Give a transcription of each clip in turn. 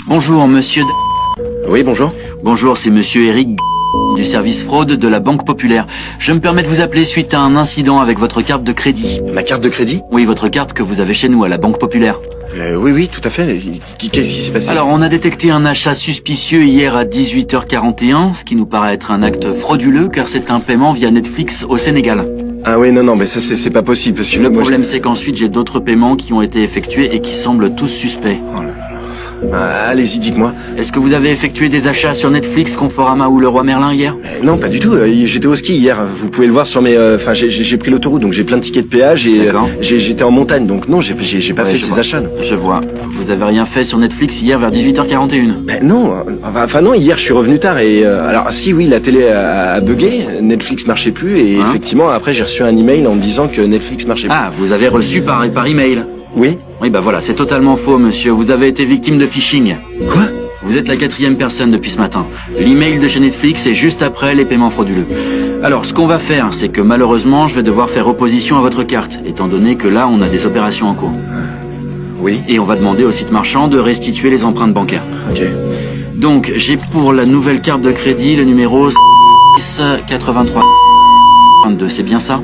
Bonjour, monsieur... Oui, bonjour. Bonjour, c'est monsieur Eric du service fraude de la Banque Populaire. Je me permets de vous appeler suite à un incident avec votre carte de crédit. Ma carte de crédit? Oui, votre carte que vous avez chez nous à la Banque Populaire. Oui, tout à fait. Qu'est-ce qui s'est passé? Alors, on a détecté un achat suspicieux hier à 18h41, ce qui nous paraît être un acte frauduleux car c'est un paiement via Netflix au Sénégal. Ah oui, non, mais ça c'est pas possible parce que Le problème c'est qu'ensuite j'ai d'autres paiements qui ont été effectués et qui semblent tous suspects. Oh là là. Allez-y, dites-moi. Est-ce que vous avez effectué des achats sur Netflix, Conforama ou Leroy Merlin hier? Non, pas du tout. J'étais au ski hier. Vous pouvez le voir sur mes... Enfin, j'ai pris l'autoroute, donc j'ai plein de tickets de péage et j'étais en montagne. Donc non, j'ai pas fait ces achats. Je vois. Vous avez rien fait sur Netflix hier vers 18h41? Ben non. Enfin non, hier je suis revenu tard et... alors si, oui, la télé a bugué. Netflix marchait plus et effectivement, après j'ai reçu un email en me disant que Netflix marchait plus. Ah, vous avez reçu par email? Oui. Oui, bah voilà, c'est totalement faux, monsieur. Vous avez été victime de phishing. Quoi? Vous êtes la 4e personne depuis ce matin. L'email de chez Netflix est juste après les paiements frauduleux. Alors, ce qu'on va faire, c'est que malheureusement, je vais devoir faire opposition à votre carte, étant donné que là, on a des opérations en cours. Oui. Et on va demander au site marchand de restituer les empreintes bancaires. Ok. Donc, j'ai pour la nouvelle carte de crédit le numéro 683 22, c'est bien ça?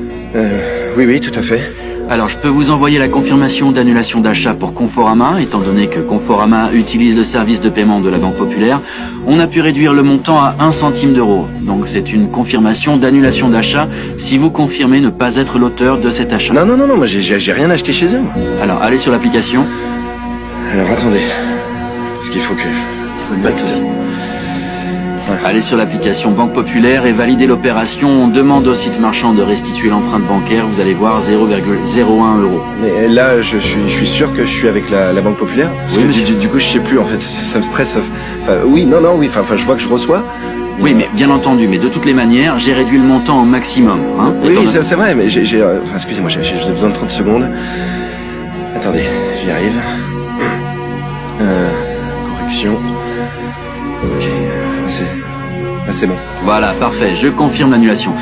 Oui, tout à fait. Alors, je peux vous envoyer la confirmation d'annulation d'achat pour Conforama, étant donné que Conforama utilise le service de paiement de la Banque Populaire. On a pu réduire le montant à 1 centime d'euro. Donc, c'est une confirmation d'annulation d'achat si vous confirmez ne pas être l'auteur de cet achat. Non, moi j'ai rien acheté chez eux. Moi. Alors, allez sur l'application. Alors, attendez. Parce qu'il faut que... Pas de souci. Allez sur l'application Banque Populaire et validez l'opération. On demande au site marchand de restituer l'empreinte bancaire. Vous allez voir 0,01 €. Mais là, je suis sûr que je suis avec la Banque Populaire. Parce que du coup, je sais plus en fait. Ça me stresse. Enfin, oui. Enfin, je vois que je reçois. Oui, mais bien entendu. Mais de toutes les manières, j'ai réduit le montant au maximum. Hein, oui, c'est vrai. Mais enfin, excusez-moi, j'ai besoin de 30 secondes. Attendez, j'y arrive. Correction. Ok. C'est bon. Voilà, parfait. Je confirme l'annulation.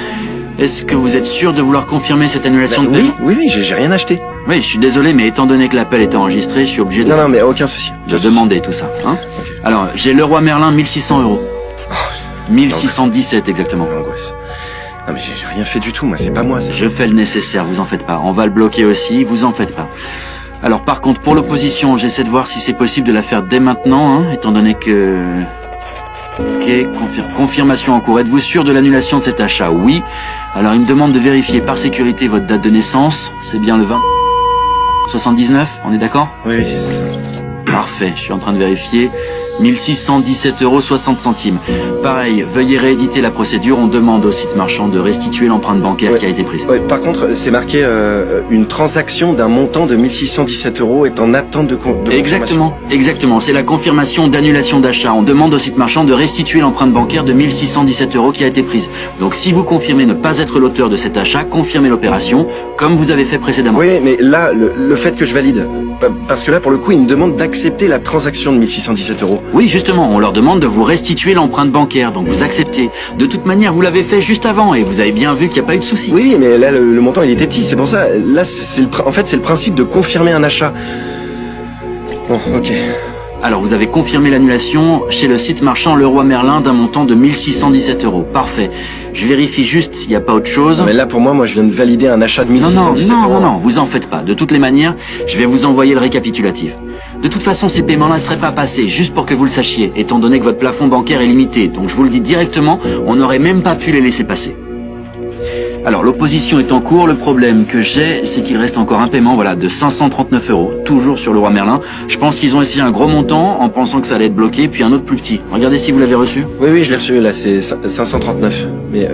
Est-ce que vous êtes sûr de vouloir confirmer cette annulation de paiement? Oui, j'ai rien acheté. Oui, je suis désolé, mais étant donné que l'appel est enregistré, je suis obligé de... Non, mais aucun souci. De demander tout ça. Hein okay. Alors, j'ai Leroy Merlin, 1600 €. 1617 exactement. L'angoisse. Non, mais j'ai rien fait du tout, moi, c'est pas moi. Je fais le nécessaire, vous en faites pas. On va le bloquer aussi, vous en faites pas. Alors, par contre, pour l'opposition, j'essaie de voir si c'est possible de la faire dès maintenant, hein, étant donné que... Ok, confirmation en cours. Êtes-vous sûr de l'annulation de cet achat? Oui. Alors il me demande de vérifier par sécurité votre date de naissance. C'est bien le 20 79, on est d'accord? Oui, c'est ça. Parfait, je suis en train de vérifier. 1617,60 €. Pareil, veuillez rééditer la procédure. On demande au site marchand de restituer l'empreinte bancaire qui a été prise. Par contre, c'est marqué une transaction d'un montant de 1617 € est en attente de Exactement. C'est la confirmation d'annulation d'achat. On demande au site marchand de restituer l'empreinte bancaire de 1617 € qui a été prise. Donc si vous confirmez ne pas être l'auteur de cet achat, confirmez l'opération comme vous avez fait précédemment. Oui, mais là, le fait que je valide, parce que là, pour le coup, ils me demandent d'accepter la transaction de 1617 €. Oui, justement, on leur demande de vous restituer l'empreinte bancaire, donc vous acceptez. De toute manière, vous l'avez fait juste avant et vous avez bien vu qu'il n'y a pas eu de souci. Oui, mais là, le montant, il était petit, c'est pour ça. Là, en fait, c'est le principe de confirmer un achat. Bon, ok. Alors, vous avez confirmé l'annulation chez le site marchand Leroy Merlin d'un montant de 1617 €. Parfait. Je vérifie juste s'il n'y a pas autre chose. Non, mais là, pour moi, je viens de valider un achat de 1617 €. Non, vous en faites pas. De toutes les manières, je vais vous envoyer le récapitulatif. De toute façon, ces paiements-là ne seraient pas passés, juste pour que vous le sachiez, étant donné que votre plafond bancaire est limité. Donc je vous le dis directement, on n'aurait même pas pu les laisser passer. Alors l'opposition est en cours, le problème que j'ai, c'est qu'il reste encore un paiement de 539 €, toujours sur Leroy Merlin. Je pense qu'ils ont essayé un gros montant en pensant que ça allait être bloqué, puis un autre plus petit. Regardez si vous l'avez reçu. Oui, je l'ai reçu, là c'est 539. Mais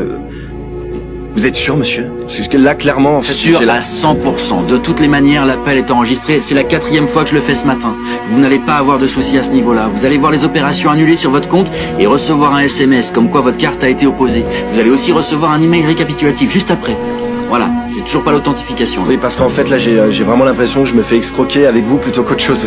vous êtes sûr, monsieur? Parce que là, clairement, en fait... Sûr à 100%. De toutes les manières, l'appel est enregistré. C'est la 4e fois que je le fais ce matin. Vous n'allez pas avoir de soucis à ce niveau-là. Vous allez voir les opérations annulées sur votre compte et recevoir un SMS comme quoi votre carte a été opposée. Vous allez aussi recevoir un email récapitulatif juste après. Voilà. J'ai toujours pas l'authentification. Oui, parce qu'en fait, là, j'ai vraiment l'impression que je me fais escroquer avec vous plutôt qu'autre chose.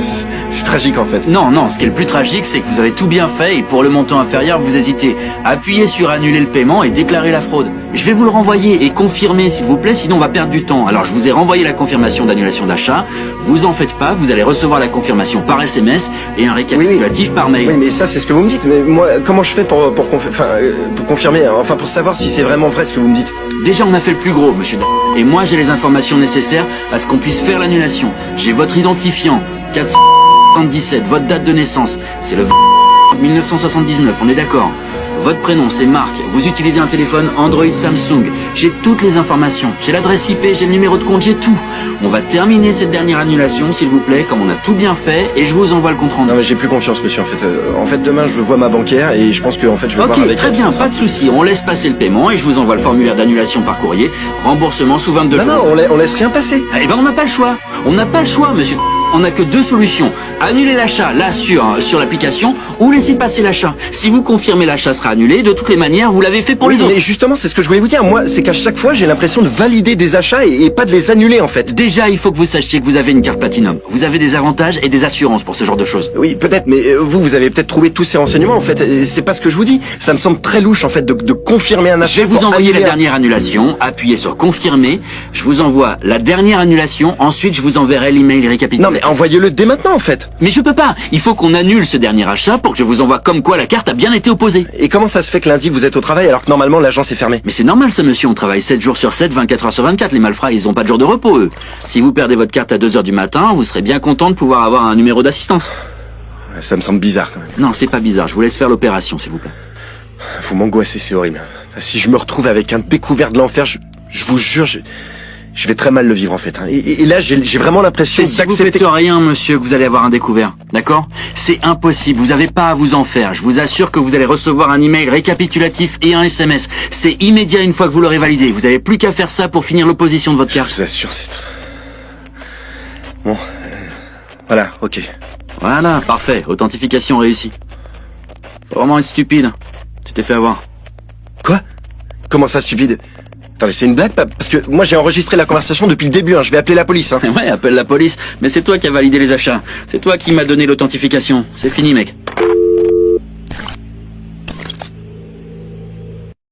C'est tragique, en fait. Non, ce qui est le plus tragique, c'est que vous avez tout bien fait et pour le montant inférieur, vous hésitez. Appuyez sur annuler le paiement et déclarer la fraude. Je vais vous le renvoyer et confirmer, s'il vous plaît, sinon on va perdre du temps. Alors, je vous ai renvoyé la confirmation d'annulation d'achat. Vous en faites pas, vous allez recevoir la confirmation par SMS et un récapitulatif par mail. Oui, mais ça, c'est ce que vous me dites. Mais moi, comment je fais pour confirmer, hein, enfin, pour savoir si c'est vraiment vrai ce que vous me dites? Déjà, on a fait le plus gros, monsieur. Et moi, j'ai les informations nécessaires à ce qu'on puisse faire l'annulation. J'ai votre identifiant, 477, votre date de naissance, c'est le 1979, on est d'accord. Votre prénom, c'est Marc. Vous utilisez un téléphone Android Samsung. J'ai toutes les informations. J'ai l'adresse IP, j'ai le numéro de compte, j'ai tout. On va terminer cette dernière annulation, s'il vous plaît, comme on a tout bien fait, et je vous envoie le compte rendu. Non, mais j'ai plus confiance, monsieur, en fait, demain, je vois ma banquière, et je pense que, en fait, je vais voir avec elle. Ok, très bien, pas de souci. On laisse passer le paiement, et je vous envoie le formulaire d'annulation par courrier. Remboursement sous 22 jours. Non, on laisse rien passer. Eh ben, on n'a pas le choix. On n'a pas le choix, monsieur. On n'a que deux solutions. Annuler l'achat, là, sur l'application, ou laisser passer l'achat. Si vous confirmez l'achat sera annulé, de toutes les manières, vous l'avez fait pour les autres. Mais justement, c'est ce que je voulais vous dire. Moi, c'est qu'à chaque fois, j'ai l'impression de valider des achats et pas de les annuler, en fait. Déjà, il faut que vous sachiez que vous avez une carte Platinum. Vous avez des avantages et des assurances pour ce genre de choses. Oui, peut-être, mais vous avez peut-être trouvé tous ces renseignements, en fait. C'est pas ce que je vous dis. Ça me semble très louche, en fait, de confirmer un achat. Je vais vous envoyer la dernière annulation. Appuyez sur confirmer. Je vous envoie la dernière annulation. Ensuite, je vous enverrai l'email récapitulatif. Non, mais envoyez-le dès maintenant, en fait. Mais je peux pas. Il faut qu'on annule ce dernier achat pour que je vous envoie comme quoi la carte a bien été opposée. Et comment ça se fait que lundi, vous êtes au travail alors que normalement, l'agence est fermée? Mais c'est normal, ça, monsieur. On travaille 7 jours sur 7, 24 heures sur 24. Les malfrats, ils ont pas de jour de repos, eux. Si vous perdez votre carte à 2 heures du matin, vous serez bien content de pouvoir avoir un numéro d'assistance. Ça me semble bizarre, quand même. Non, c'est pas bizarre. Je vous laisse faire l'opération, s'il vous plaît. Vous m'angoissez, c'est horrible. Si je me retrouve avec un découvert de l'enfer, je vous jure, je vais très mal le vivre, en fait. Et là, j'ai vraiment l'impression Si vous faites rien, monsieur, que vous allez avoir un découvert. D'accord? C'est impossible. Vous n'avez pas à vous en faire. Je vous assure que vous allez recevoir un email récapitulatif et un SMS. C'est immédiat une fois que vous l'aurez validé. Vous n'avez plus qu'à faire ça pour finir l'opposition de votre carte. Je vous assure, c'est tout. Bon. Voilà, ok. Voilà, parfait. Authentification réussie. Faut vraiment être stupide. Tu t'es fait avoir. Quoi? Comment ça, stupide? Attendez, c'est une blague? Parce que moi, j'ai enregistré la conversation depuis le début, hein. Je vais appeler la police, hein. Ouais, appelle la police. Mais c'est toi qui as validé les achats. C'est toi qui m'as donné l'authentification. C'est fini, mec.